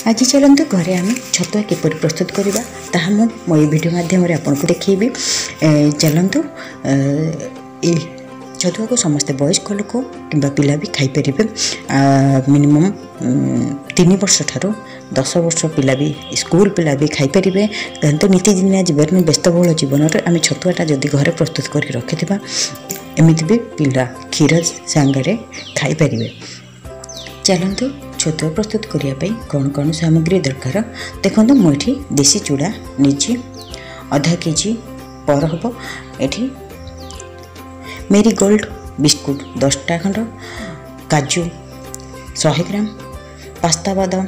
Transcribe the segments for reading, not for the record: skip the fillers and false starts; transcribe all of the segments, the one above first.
आज चलते घरे आम छतुआ किपर प्रस्तुत करवा ताहा मो वीडियो माध्यम आपको देखी चलतु छतुआ को समस्ते वयस्क लोक कि पिला भी खाईपर मिनिमम 3 वर्ष ठार 10 वर्ष पिला भी स्कूल पिला भी खाईपर तो नीतिदिनिया जीवन व्यस्तबहुल जीवन आम छतुआटा जदि घरे प्रस्तुत कर रखि एमती भी पिला क्षीर सांगे खाईपर। चलतु छतुआ प्रस्तुत करने कौन कौन सामग्री दरकार देखो मुझे देसी चूड़ा नहीं आधा केजी पर हम ये मेरी गोल्ड बिस्कुट 10टा खंड काजू 100 ग्राम पास्ता बादाम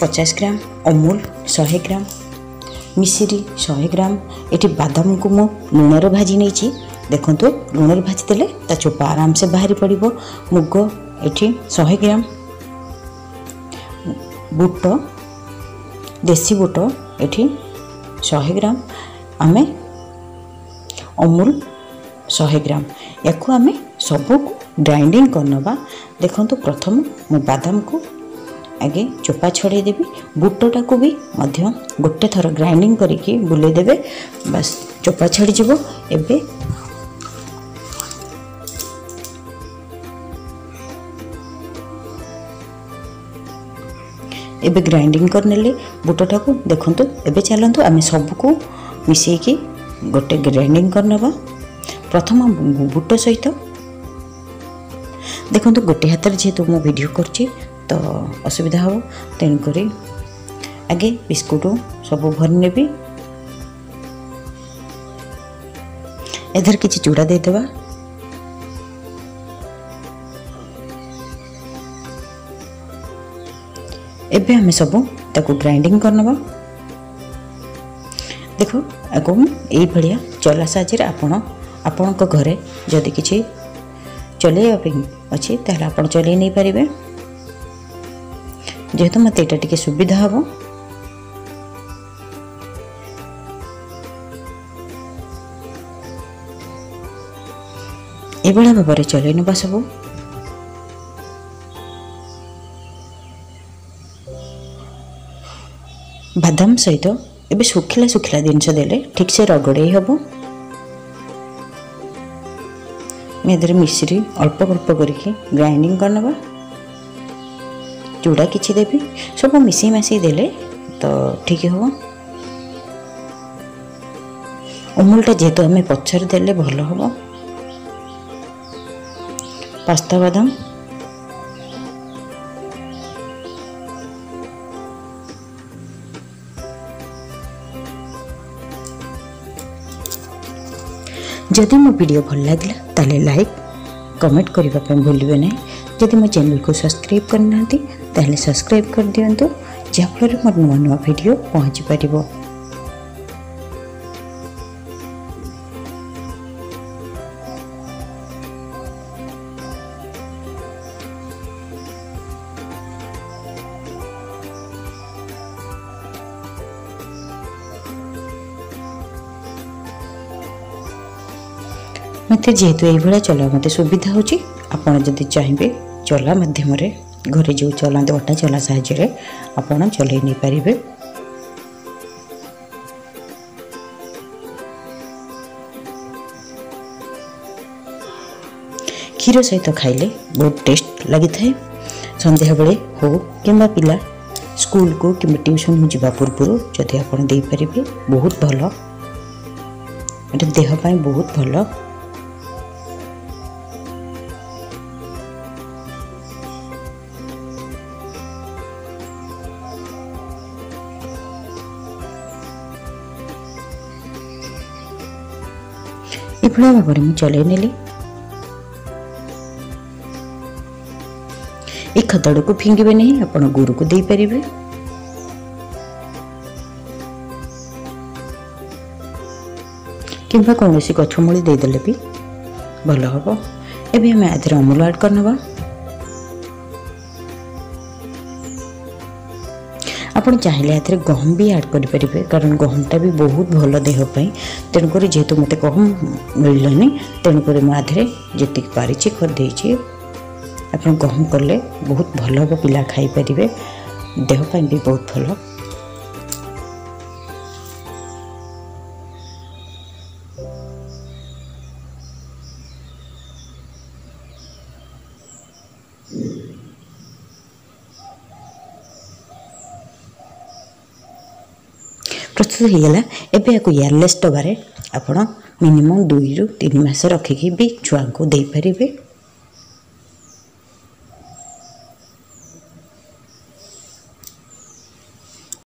50 ग्राम अमूल 100 ग्राम मिश्री 100 ग्राम ये बादाम को मु लुण भाजी नहीं देखो लुण भाजी देले ता चोपा आराम से बाहरी पड़ो। मुग ये 100 ग्राम बुट देसी बुट ये 100 ग्राम आमे अमूल 100 ग्राम या आमे सब ग्राइंडिंग करनबा। देखो प्रथम मु बादाम को आगे चोपा छड़े देवी बुटटा को भी मध्य गोटे थर ग्राइंडिंग करके बुले देवे बस चोपा छड़ी जीवो। एबे ग्राइंडिंग करने बुटटा को देखो एबे चलतु आम सबको मिसेकी गोटे ग्राइंडिंग करनबा। प्रथम बुट सहित देखो गोटे हाथ जेहेतु मु वीडियो करछि तो असुविधा हो तेणुक आगे बिस्कुट सब भर नेबी एधर किछि चूड़ा दे देबा। एबे हमें सब ताको ग्राइंडिंग करनबा। देखो आगो यही भाया चला साहाଯ୍य आपण घरे जदि किसी चलैया अच्छी ताहले आपण चलै नहीं पारे जेहेतु मत यहाँ टे सुविधा हम। ये भाव में चलै नवा सब। बादाम सहित एबे सुखिला सुखिला जिनस देले ठीक से रगड़े हम। मेरे मिश्री अल्प अल्प करके ग्राइंडिंग करनबा। चूड़ा किछि देवी सब मिसी मासी देले तो ठीक हम। अमूलटा जेहेतु आम पछर देले भल हम। पास्ता बादाम जदि मो वीडियो भल लगे ताले लाइक कमेंट करने भूलिए ना। जदि मो चैनल को सब्सक्राइब करना ताले सब्सक्राइब कर दिंतु जहाँफल मोर नुआ नुआ वीडियो पहुँची पार। मत जेहेतु ये चला मत सुविधा होची आपण जदि चाहिए चला माध्यम घरे जो चलाते अटा चला साहाय्य आपण चलै नहीं पारे। क्षीर सहित खाइले बहुत टेस्ट लगी थाए। संध्या बेले हो कि पिला स्कूल को कि ट्यूशन जावा पूर्व जदि आप दे पारे बहुत भल देह बहुत भल। इभलिया भाव में चलै नेली। ये खदड़ को फिंगे नहीं आप गुरु को दे पारे। कि कौन सी गछमूली देदेले भी भल हम। एबे हमें आधे अमूल ऐड करनबा। आप चाहिए एथेर गहम भी ऐड करें कारण गहमटा भी बहुत भल देहपाई। तेणुक जेहेतु मत गहम मिलनी तेणुक मुझे जी पारी करदे ଆପଣ ଗହମ କଲେ ବହୁତ ଭଲ ହେବ, ପିଲା ଖାଇପାରିବେ, ଦେହ ପାଇଁ ବି ବହୁତ ଭଲ। ପ୍ରସ୍ତୁତ ହୋଇଗଲା। ଏବେ ୟାକୁ ୟାରଲେସ୍ ଡବାରେ ଆପଣ ମିନିମମ୍ 2 ରୁ 3 ମାସ ରଖିକି ବି ଛୁଆଙ୍କୁ ଦେଇପାରିବେ।